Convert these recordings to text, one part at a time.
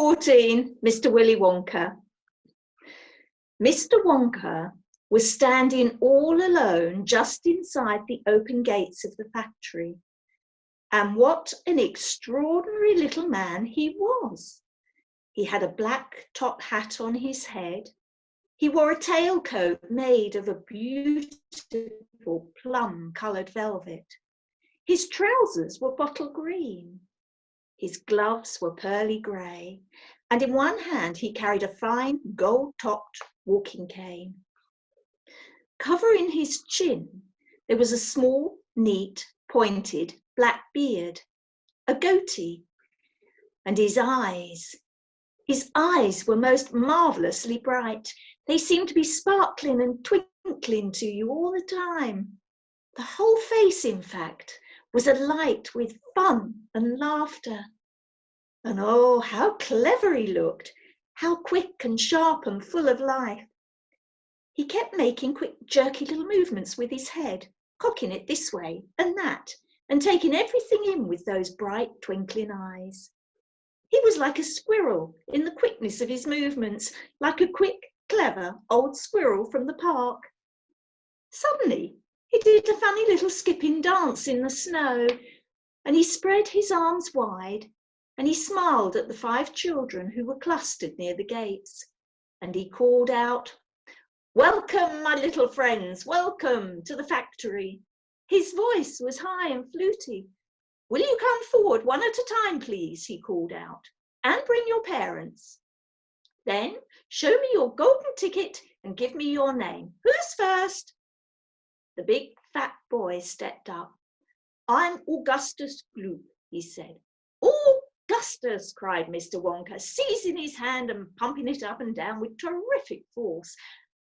14, Mr. Willy Wonka. Mr. Wonka was standing all alone just inside the open gates of the factory. And what an extraordinary little man he was. He had a black top hat on his head. He wore a tailcoat made of a beautiful plum-coloured velvet. His trousers were bottle green. His gloves were pearly grey, and in one hand he carried a fine gold-topped walking cane. Covering his chin, there was a small, neat, pointed black beard, a goatee, and his eyes were most marvellously bright. They seemed to be sparkling and twinkling to you all the time. The whole face, in fact, was alight with fun and laughter. And oh, how clever he looked, how quick and sharp and full of life. He kept making quick, jerky little movements with his head, cocking it this way and that, and taking everything in with those bright, twinkling eyes. He was like a squirrel in the quickness of his movements, like a quick, clever old squirrel from the park. Suddenly, he did a funny little skipping dance in the snow, and he spread his arms wide, and he smiled at the 5 children who were clustered near the gates, and he called out, "Welcome, my little friends, welcome to the factory." His voice was high and fluty. "Will you come forward one at a time, please?" he called out, "and bring your parents. Then show me your golden ticket and give me your name. Who's first?" The big fat boy stepped up. "I'm Augustus Gloop," he said. "Augustus!" cried Mr. Wonka, seizing his hand and pumping it up and down with terrific force.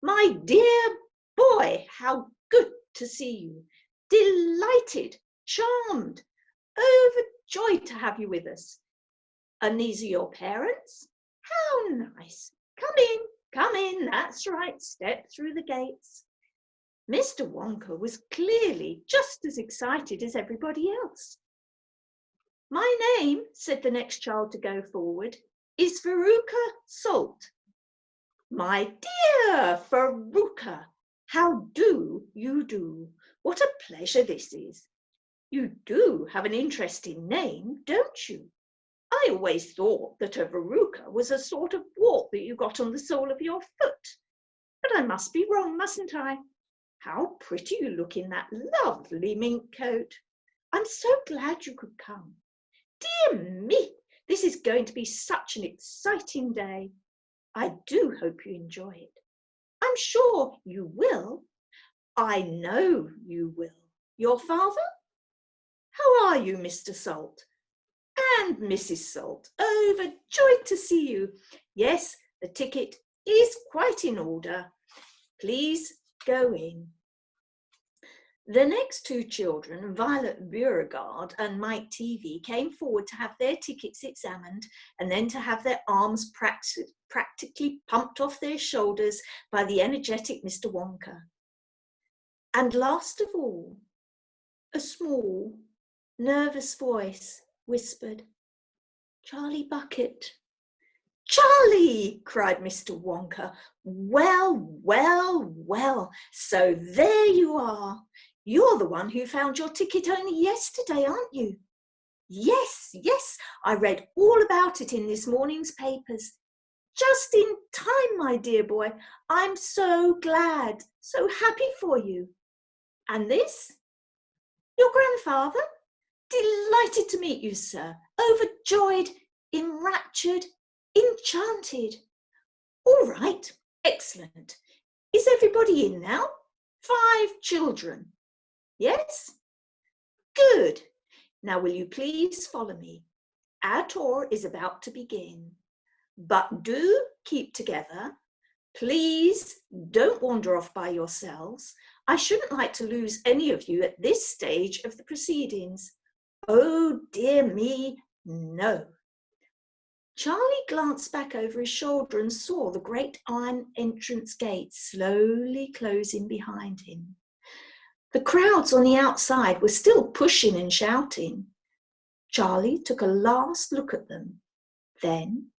"My dear boy, how good to see you. Delighted, charmed, overjoyed to have you with us. And these are your parents? How nice. Come in, that's right, step through the gates." Mr. Wonka was clearly just as excited as everybody else. "My name," said the next child to go forward, "is Veruca Salt." "My dear Veruca, how do you do? What a pleasure this is. You do have an interesting name, don't you? I always thought that a Veruca was a sort of wart that you got on the sole of your foot. But I must be wrong, mustn't I? How pretty you look in that lovely mink coat. I'm so glad you could come. Dear me, this is going to be such an exciting day. I do hope you enjoy it. I'm sure you will. I know you will. Your father? How are you, Mr. Salt? And Mrs. Salt, overjoyed to see you. Yes, the ticket is quite in order. Please go in." The next 2 children, Violet Beauregard and Mike TV, came forward to have their tickets examined and then to have their arms practically pumped off their shoulders by the energetic Mr. Wonka. And last of all, a small, nervous voice whispered, "Charlie Bucket." "Charlie!" cried Mr. Wonka. Well, well, well, so there you are. You're the one who found your ticket only yesterday, aren't you?" Yes, I read all about it in this morning's papers. Just in time, my dear boy. I'm so glad, so happy for you. And this? Your grandfather? Delighted to meet you, sir. Overjoyed, enraptured, enchanted. All right, excellent. Is everybody in now? 5 children. Yes? Good. Now will you please follow me? Our tour is about to begin. But do keep together. Please don't wander off by yourselves. I shouldn't like to lose any of you at this stage of the proceedings. Oh dear me, no. Charlie glanced back over his shoulder and saw the great iron entrance gate slowly closing behind him. The crowds on the outside were still pushing and shouting. Charlie took a last look at them. Then,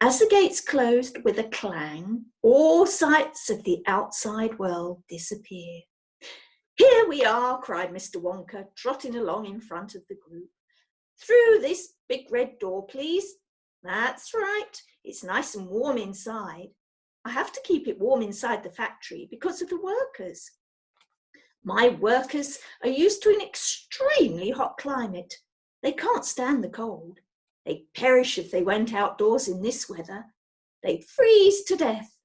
As the gates closed with a clang, all sights of the outside world disappeared. "Here we are," cried Mr. Wonka, trotting along in front of the group. "Through this big red door, please. That's right. It's nice and warm inside. I have to keep it warm inside the factory because of the workers. My workers are used to an extremely hot climate. They can't stand the cold. They'd perish if they went outdoors in this weather. They'd freeze to death."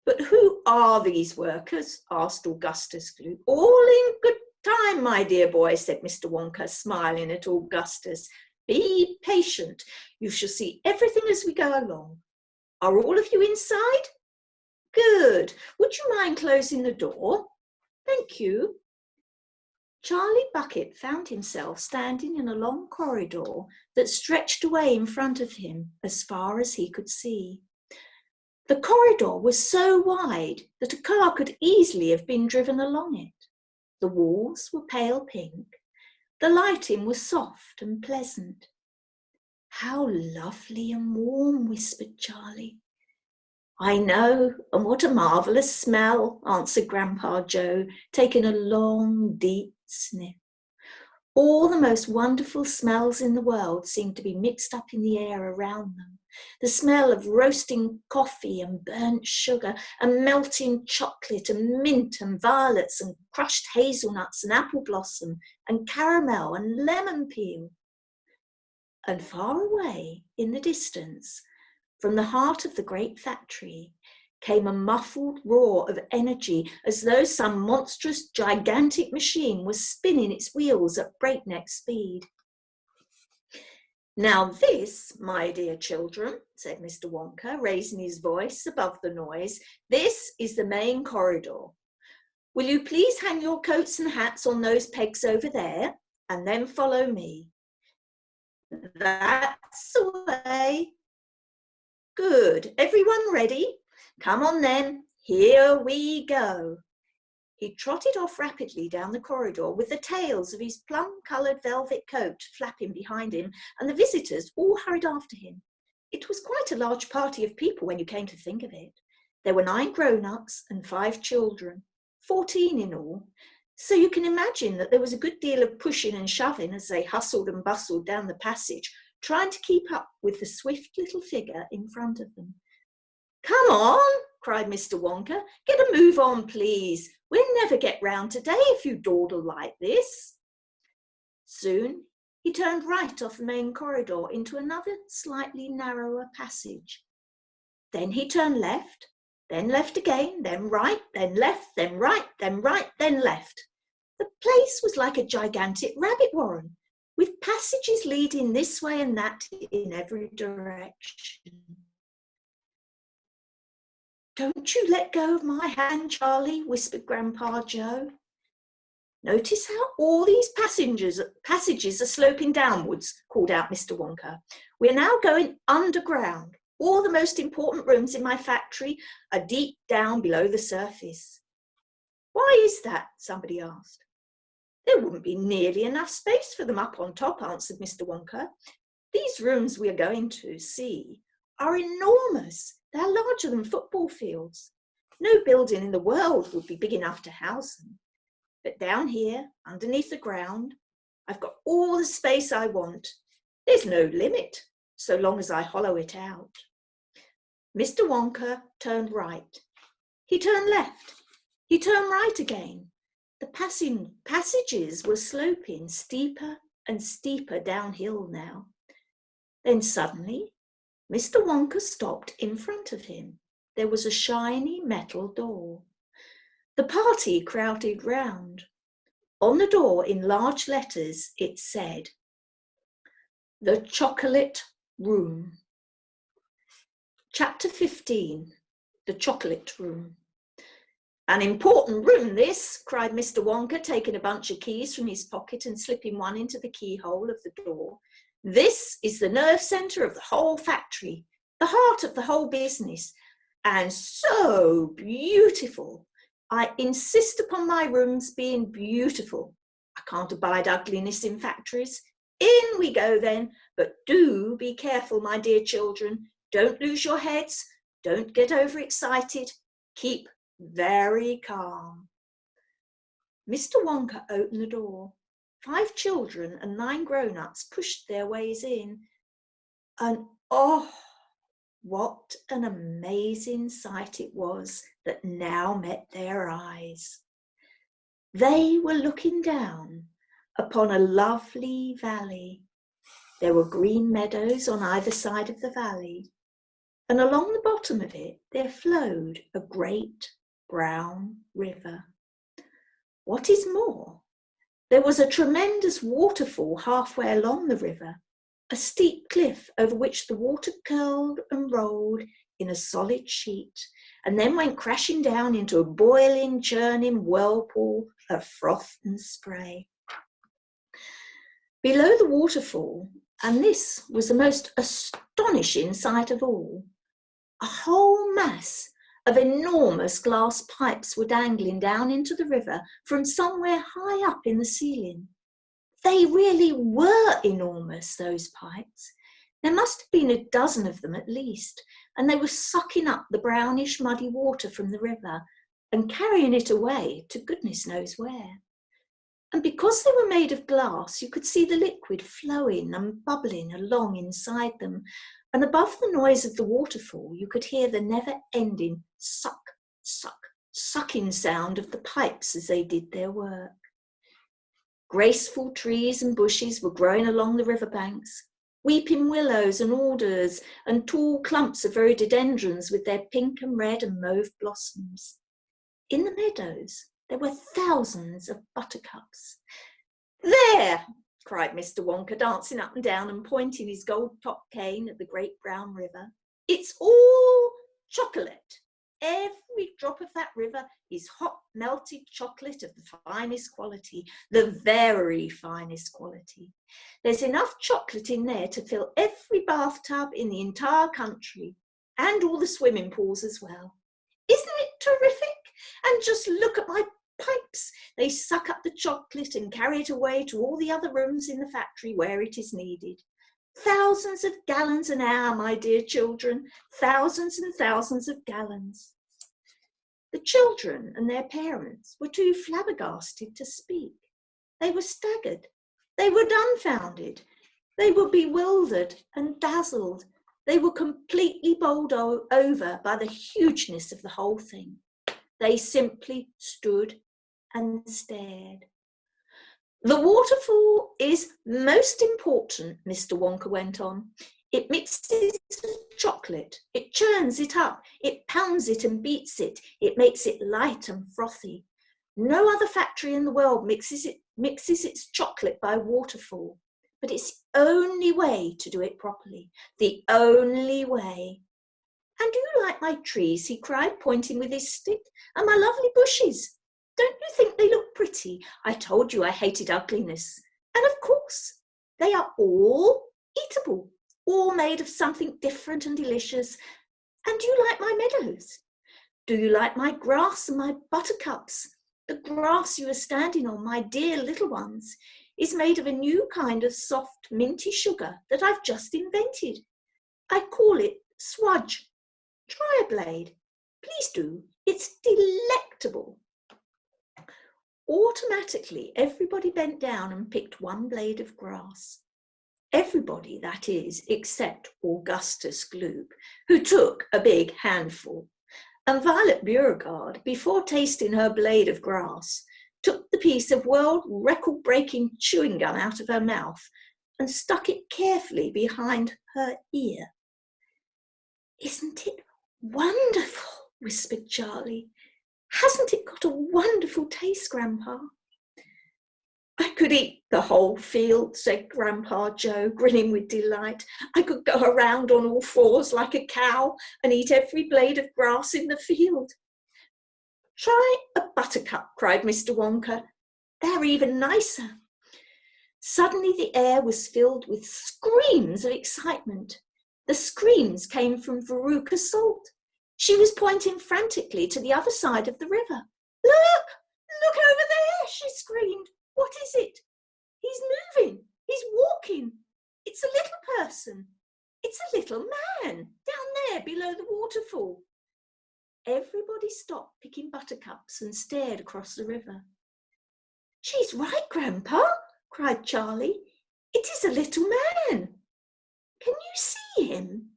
"But who are these workers?" asked Augustus Gloop. "All in good time, my dear boy," said Mr. Wonka, smiling at Augustus. "Be patient. You shall see everything as we go along. Are all of you inside? Good. Would you mind closing the door? Thank you." Charlie Bucket found himself standing in a long corridor that stretched away in front of him as far as he could see. The corridor was so wide that a car could easily have been driven along it. The walls were pale pink. The lighting was soft and pleasant. "How lovely and warm," whispered Charlie. "I know, and what a marvellous smell," answered Grandpa Joe, taking a long, deep sniff. All the most wonderful smells in the world seemed to be mixed up in the air around them. The smell of roasting coffee and burnt sugar and melting chocolate and mint and violets and crushed hazelnuts and apple blossom and caramel and lemon peel. And far away in the distance, from the heart of the great factory, came a muffled roar of energy, as though some monstrous, gigantic machine was spinning its wheels at breakneck speed. "Now this, my dear children," said Mr. Wonka, raising his voice above the noise, "this is the main corridor. Will you please hang your coats and hats on those pegs over there, and then follow me. That's the way. Good. Everyone ready? Come on then. Here we go." He trotted off rapidly down the corridor with the tails of his plum-coloured velvet coat flapping behind him, and the visitors all hurried after him. It was quite a large party of people when you came to think of it. There were 9 grown-ups and 5 children, 14 in all. So you can imagine that there was a good deal of pushing and shoving as they hustled and bustled down the passage, trying to keep up with the swift little figure in front of them. "Come on," cried Mr. Wonka. "Get a move on, please. We'll never get round today if you dawdle like this." Soon he turned right off the main corridor into another slightly narrower passage. Then he turned left, then left again, then right, then left, then right, then right, then left. The place was like a gigantic rabbit warren, with passages leading this way and that in every direction. "Don't you let go of my hand, Charlie," whispered Grandpa Joe. "Notice how all these passages are sloping downwards," called out Mr. Wonka. "We're now going underground. All the most important rooms in my factory are deep down below the surface." "Why is that?" somebody asked. "There wouldn't be nearly enough space for them up on top," answered Mr. Wonka. "These rooms we are going to see are enormous. They're larger than football fields. No building in the world would be big enough to house them. But down here, underneath the ground, I've got all the space I want. There's no limit, so long as I hollow it out." Mr. Wonka turned right. He turned left. He turned right again. The passages were sloping steeper and steeper downhill now. Then suddenly, Mr. Wonka stopped in front of him. There was a shiny metal door. The party crowded round. On the door, in large letters, it said, "The Chocolate Room." Chapter 15, The Chocolate Room. "An important room, this," cried Mr. Wonka, taking a bunch of keys from his pocket and slipping one into the keyhole of the door. "This is the nerve centre of the whole factory, the heart of the whole business, and so beautiful. I insist upon my rooms being beautiful. I can't abide ugliness in factories. In we go then, but do be careful, my dear children. Don't lose your heads. Don't get overexcited. Keep very calm. Mr. Wonka opened the door. 5 children and 9 grown-ups pushed their ways in. And oh, what an amazing sight it was that now met their eyes. They were looking down upon a lovely valley. There were green meadows on either side of the valley, and along the bottom of it there flowed a great brown river. What is more, there was a tremendous waterfall halfway along the river, a steep cliff over which the water curled and rolled in a solid sheet, and then went crashing down into a boiling, churning whirlpool of froth and spray. Below the waterfall, and this was the most astonishing sight of all, a whole mass of enormous glass pipes were dangling down into the river from somewhere high up in the ceiling. They really were enormous, those pipes. There must have been a dozen of them at least, and they were sucking up the brownish muddy water from the river and carrying it away to goodness knows where. And because they were made of glass, you could see the liquid flowing and bubbling along inside them, and above the noise of the waterfall you could hear the never-ending suck, suck, sucking sound of the pipes as they did their work. Graceful trees and bushes were growing along the riverbanks, weeping willows and alders and tall clumps of rhododendrons with their pink and red and mauve blossoms. In the meadows there were thousands of buttercups. "There!" cried Mr. Wonka, dancing up and down and pointing his gold-topped cane at the great brown river. "It's all chocolate. Every drop of that river is hot melted chocolate of the finest quality, the very finest quality. There's enough chocolate in there to fill every bathtub in the entire country, and all the swimming pools as well. Isn't it terrific? And just look at my pipes. They suck up the chocolate and carry it away to all the other rooms in the factory where it is needed. Thousands of gallons an hour, my dear children, thousands and thousands of gallons." The children and their parents were too flabbergasted to speak. They were staggered. They were dumbfounded. They were bewildered and dazzled. They were completely bowled over by the hugeness of the whole thing. They simply stood and stared. "The waterfall is most important," Mr. Wonka went on. "It mixes chocolate, it churns it up, it pounds it and beats it, it makes it light and frothy. No other factory in the world mixes its chocolate by waterfall, but it's the only way to do it properly, the only way. And do you like my trees?" he cried, pointing with his stick, "and my lovely bushes? Don't you think they look pretty? I told you I hated ugliness. And of course, they are all eatable, all made of something different and delicious. And do you like my meadows? Do you like my grass and my buttercups? The grass you are standing on, my dear little ones, is made of a new kind of soft, minty sugar that I've just invented. I call it swudge. Try a blade. Please do. It's delectable." Automatically, everybody bent down and picked one blade of grass. Everybody, that is, except Augustus Gloop, who took a big handful. And Violet Beauregard, before tasting her blade of grass, took the piece of world record-breaking chewing gum out of her mouth and stuck it carefully behind her ear. "Isn't it wonderful?" whispered Charlie. "Hasn't it got a wonderful taste, Grandpa?" "I could eat the whole field," said Grandpa Joe, grinning with delight. "I could go around on all fours like a cow and eat every blade of grass in the field." "Try a buttercup," cried Mr. Wonka. "They're even nicer." Suddenly the air was filled with screams of excitement. The screams came from Veruca Salt. She was pointing frantically to the other side of the river. Look over there," she screamed. "What is it? He's moving, he's walking. It's a little person. It's a little man down there below the waterfall. Everybody stopped picking buttercups and stared across the river. She's right, Grandpa, cried Charlie. It is a little man. Can you see him?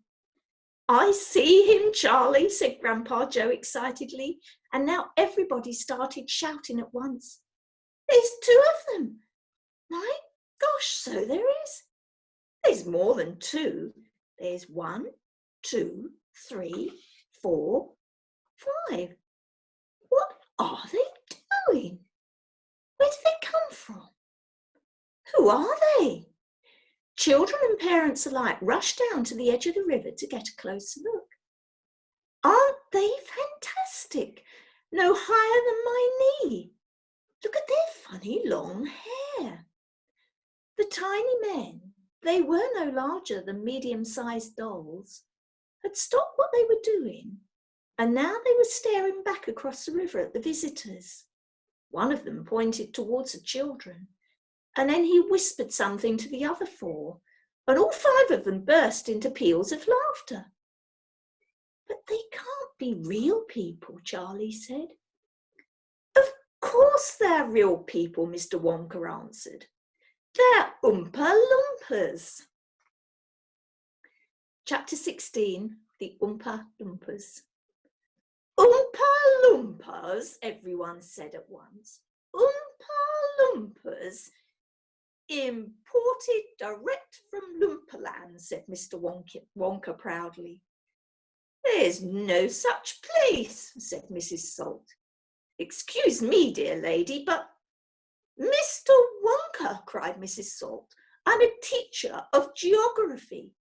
I see him, Charlie, said Grandpa Joe excitedly, and now everybody started shouting at once. There's two of them. My gosh, so there is. There's more than two. There's 1, 2, 3, 4, 5. What are they doing? Where do they come from? Who are they? Children and parents alike rushed down to the edge of the river to get a closer look. Aren't they fantastic? No higher than my knee. Look at their funny long hair. The tiny men, they were no larger than medium-sized dolls, had stopped what they were doing, and now they were staring back across the river at the visitors. One of them pointed towards the children, and then he whispered something to the other 4, and all 5 of them burst into peals of laughter. But they can't be real people, Charlie said. Of course they're real people, Mr. Wonka answered. They're Oompa Loompas. Chapter 16, The Oompa Loompas. Oompa Loompas, everyone said at once. Oompa Loompas, imported direct from Loompaland, said Mr. Wonka proudly. There's no such place, said Mrs. Salt. Excuse me, dear lady, but Mr. Wonka, cried Mrs. Salt, I'm a teacher of geography.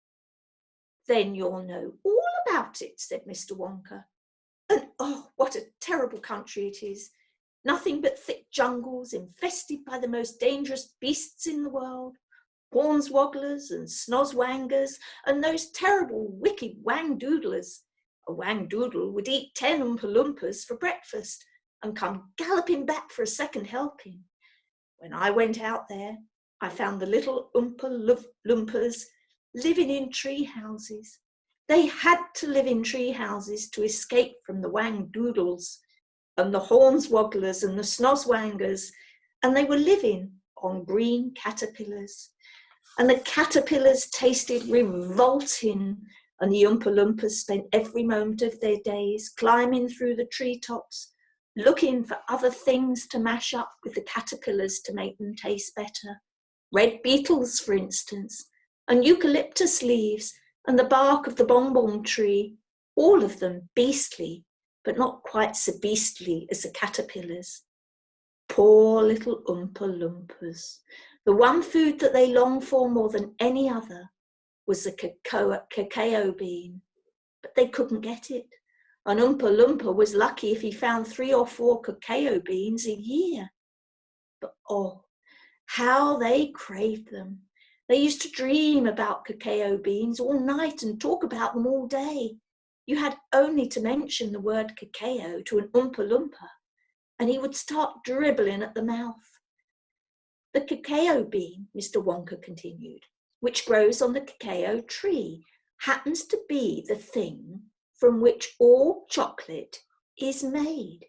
Then you'll know all about it, said Mr. Wonka. And oh, what a terrible country it is. Nothing but thick jungles infested by the most dangerous beasts in the world, hornswogglers and snozwangers, and those terrible wicked wangdoodlers. A wangdoodle would eat 10 Oompa Loompas for breakfast and come galloping back for a second helping. When I went out there, I found the little Oompa Loompas living in tree houses. They had to live in tree houses to escape from the wangdoodles and the hornswogglers and the snozwangers, and they were living on green caterpillars. And the caterpillars tasted revolting, and the Oompa Loompas spent every moment of their days climbing through the treetops, looking for other things to mash up with the caterpillars to make them taste better. Red beetles, for instance, and eucalyptus leaves, and the bark of the bonbon tree, all of them beastly, but not quite so beastly as the caterpillars. Poor little Oompa Loompas. The one food that they longed for more than any other was the cacao bean, but they couldn't get it. An Oompa Loompa was lucky if he found 3 or 4 cacao beans a year. But oh, how they craved them. They used to dream about cacao beans all night and talk about them all day. You had only to mention the word cacao to an Oompa Loompa, and he would start dribbling at the mouth. The cacao bean, Mr. Wonka continued, which grows on the cacao tree, happens to be the thing from which all chocolate is made.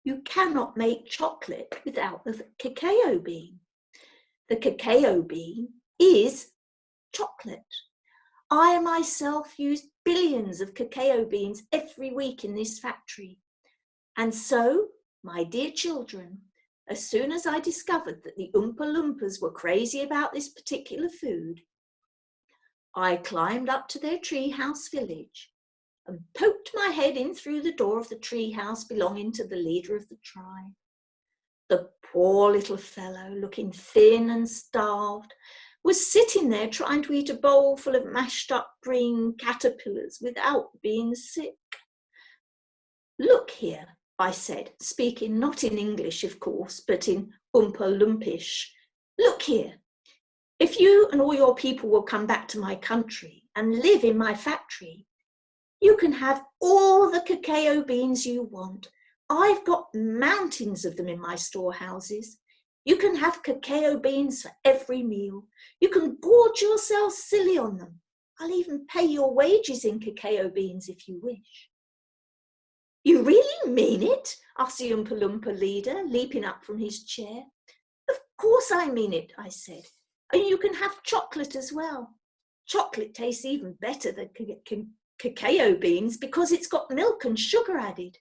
You cannot make chocolate without the cacao bean. The cacao bean is chocolate. I myself use billions of cacao beans every week in this factory. And so, my dear children, as soon as I discovered that the Oompa Loompas were crazy about this particular food, I climbed up to their treehouse village and poked my head in through the door of the treehouse belonging to the leader of the tribe. The poor little fellow, looking thin and starved, was sitting there trying to eat a bowl full of mashed up green caterpillars without being sick. Look here, I said, speaking not in English, of course, but in Oompa Loompish. Look here, if you and all your people will come back to my country and live in my factory, you can have all the cacao beans you want. I've got mountains of them in my storehouses. You can have cacao beans for every meal. You can gorge yourself silly on them. I'll even pay your wages in cacao beans if you wish. You really mean it? Asked the Oompa Loompa leader, leaping up from his chair. Of course I mean it, I said. And you can have chocolate as well. Chocolate tastes even better than cacao beans because it's got milk and sugar added.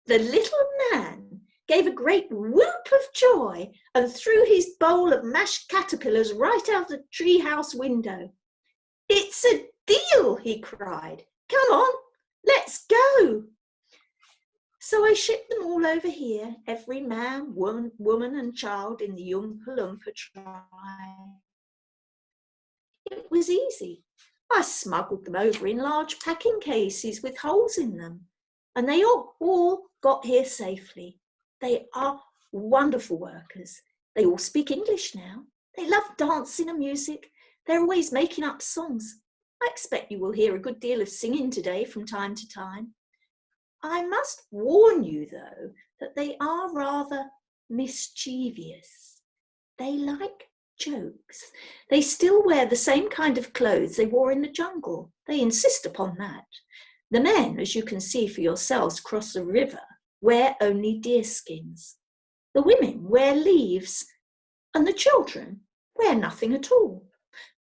The little man gave a great whoop of joy and threw his bowl of mashed caterpillars right out the treehouse window. It's a deal, he cried. Come on, let's go. So I shipped them all over here, every man, woman and child in the Oompa Loompa tribe. It was easy. I smuggled them over in large packing cases with holes in them, and they all got here safely. They are wonderful workers. They all speak English now. They love dancing and music. They're always making up songs. I expect you will hear a good deal of singing today from time to time. I must warn you, though, that they are rather mischievous. They like jokes. They still wear the same kind of clothes they wore in the jungle. They insist upon that. The men, as you can see for yourselves across the river, wear only deer skins. The women wear leaves, and the children wear nothing at all.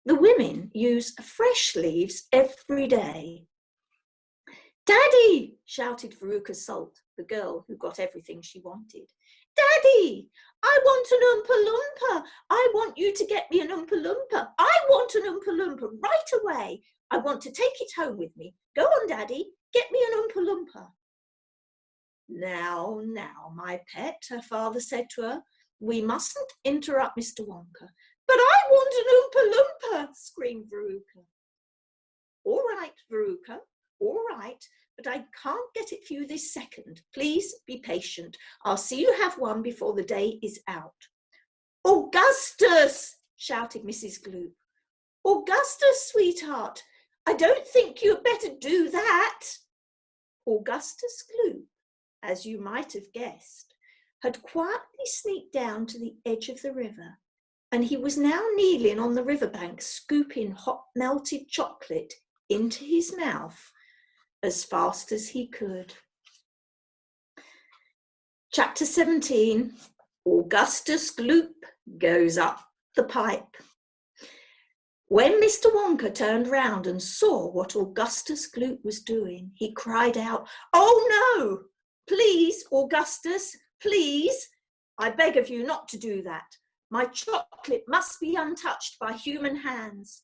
The women use fresh leaves every day. Daddy, shouted Veruca Salt, the girl who got everything she wanted. Daddy, I want an Oompa Loompa. I want you to get me an Oompa Loompa. I want an Oompa Loompa right away. I want to take it home with me. Go on, Daddy, get me an Oompa Loompa. Now, my pet, her father said to her, we mustn't interrupt Mr. Wonka. But I want an Oompa Loompa, screamed Veruca. All right, Veruca, all right, but I can't get it for you this second. Please be patient. I'll see you have one before the day is out. Augustus, shouted Mrs. Gloop. Augustus, sweetheart, I don't think you'd better do that. Augustus Gloop, as you might have guessed, had quietly sneaked down to the edge of the river, and he was now kneeling on the riverbank, scooping hot melted chocolate into his mouth as fast as he could. Chapter 17, Augustus Gloop goes up the pipe. When Mr. Wonka turned round and saw what Augustus Gloop was doing, he cried out, "Oh no! Please, Augustus, please! I beg of you not to do that. My chocolate must be untouched by human hands."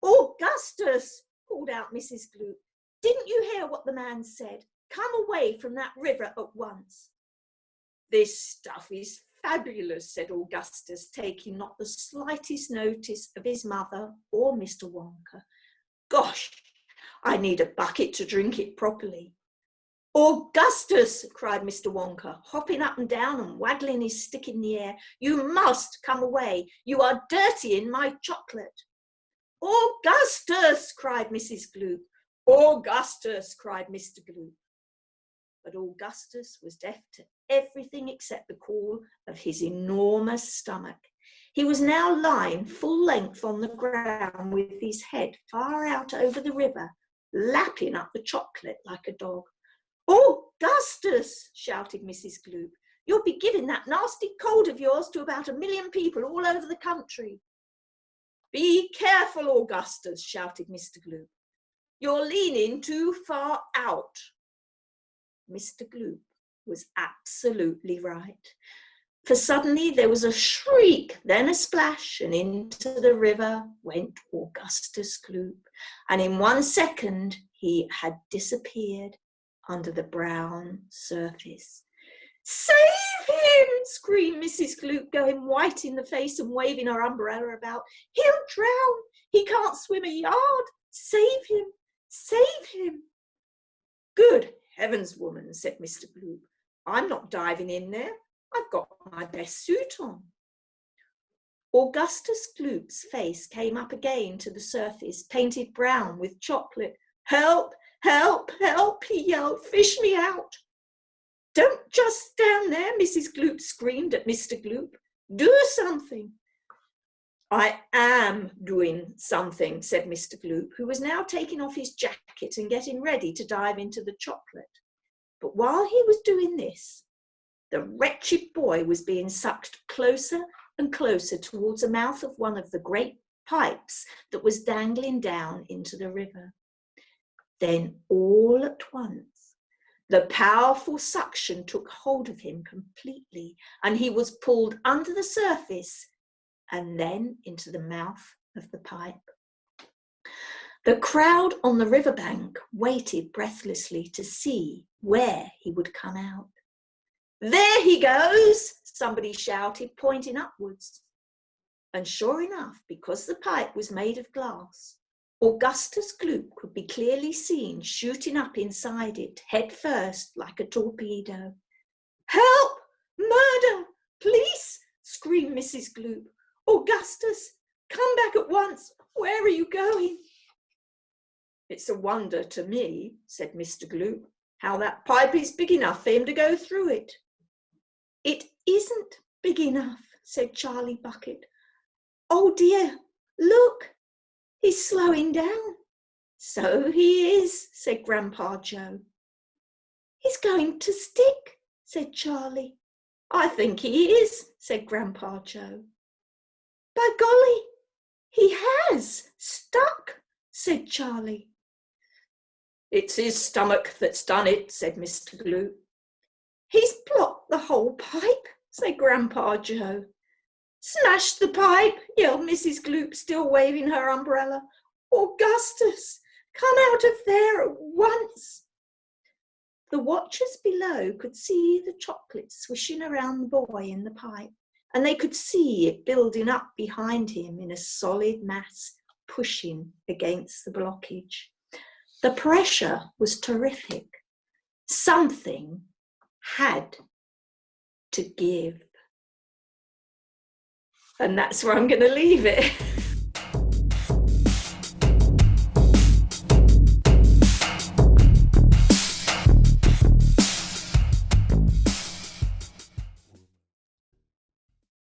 "Augustus," called out Mrs. Gloop, "didn't you hear what the man said? Come away from that river at once." "This stuff is fabulous," said Augustus, taking not the slightest notice of his mother or Mr. Wonka. "Gosh, I need a bucket to drink it properly." "Augustus," cried Mr. Wonka, hopping up and down and waggling his stick in the air, "you must come away. You are dirtying my chocolate." "Augustus," cried Mrs. Gloop. "Augustus," cried Mr. Gloop. But Augustus was deaf to everything except the call of his enormous stomach. He was now lying full length on the ground with his head far out over the river, lapping up the chocolate like a dog. "Augustus," shouted Mrs. Gloop, "you'll be giving that nasty cold of yours to about 1 million people all over the country." "Be careful, Augustus," shouted Mr. Gloop. "You're leaning too far out." Mr. Gloop was absolutely right, for suddenly there was a shriek, then a splash, and into the river went Augustus Gloop, and in 1 second he had disappeared under the brown surface. "Save him!" screamed Mrs. Gloop, going white in the face and waving her umbrella about. "He'll drown! He can't swim a yard! Save him! Save him!" "Good heavens, woman," said Mr. Gloop. "I'm not diving in there. I've got my best suit on." Augustus Gloop's face came up again to the surface, painted brown with chocolate. "Help! Help! Help!" he yelled. "Fish me out!" "Don't just stand there," Mrs. Gloop screamed at Mr. Gloop. "Do something." I am doing something, said Mr. Gloop, who was now taking off his jacket and getting ready to dive into the chocolate. But while he was doing this, the wretched boy was being sucked closer and closer towards the mouth of one of the great pipes that was dangling down into the river. Then all at once, the powerful suction took hold of him completely, and he was pulled under the surface and then into the mouth of the pipe. The crowd on the riverbank waited breathlessly to see where he would come out. There he goes, somebody shouted, pointing upwards. And sure enough, because the pipe was made of glass, Augustus Gloop could be clearly seen shooting up inside it, head first, like a torpedo. Help! Murder! Police! Screamed Mrs. Gloop. Augustus, come back at once. Where are you going? It's a wonder to me, said Mr. Gloop, how that pipe is big enough for him to go through it. It isn't big enough, said Charlie Bucket. Oh dear, look, he's slowing down. So he is, said Grandpa Joe. He's going to stick, said Charlie. I think he is, said Grandpa Joe. By golly, he has stuck, said Charlie. It's his stomach that's done it, said Mr. Gloop. He's blocked the whole pipe, said Grandpa Joe. Smash the pipe, yelled Mrs. Gloop, still waving her umbrella. Augustus, come out of there at once. The watchers below could see the chocolate swishing around the boy in the pipe, and they could see it building up behind him in a solid mass, pushing against the blockage. The pressure was terrific. Something had to give. And that's where I'm going to leave it.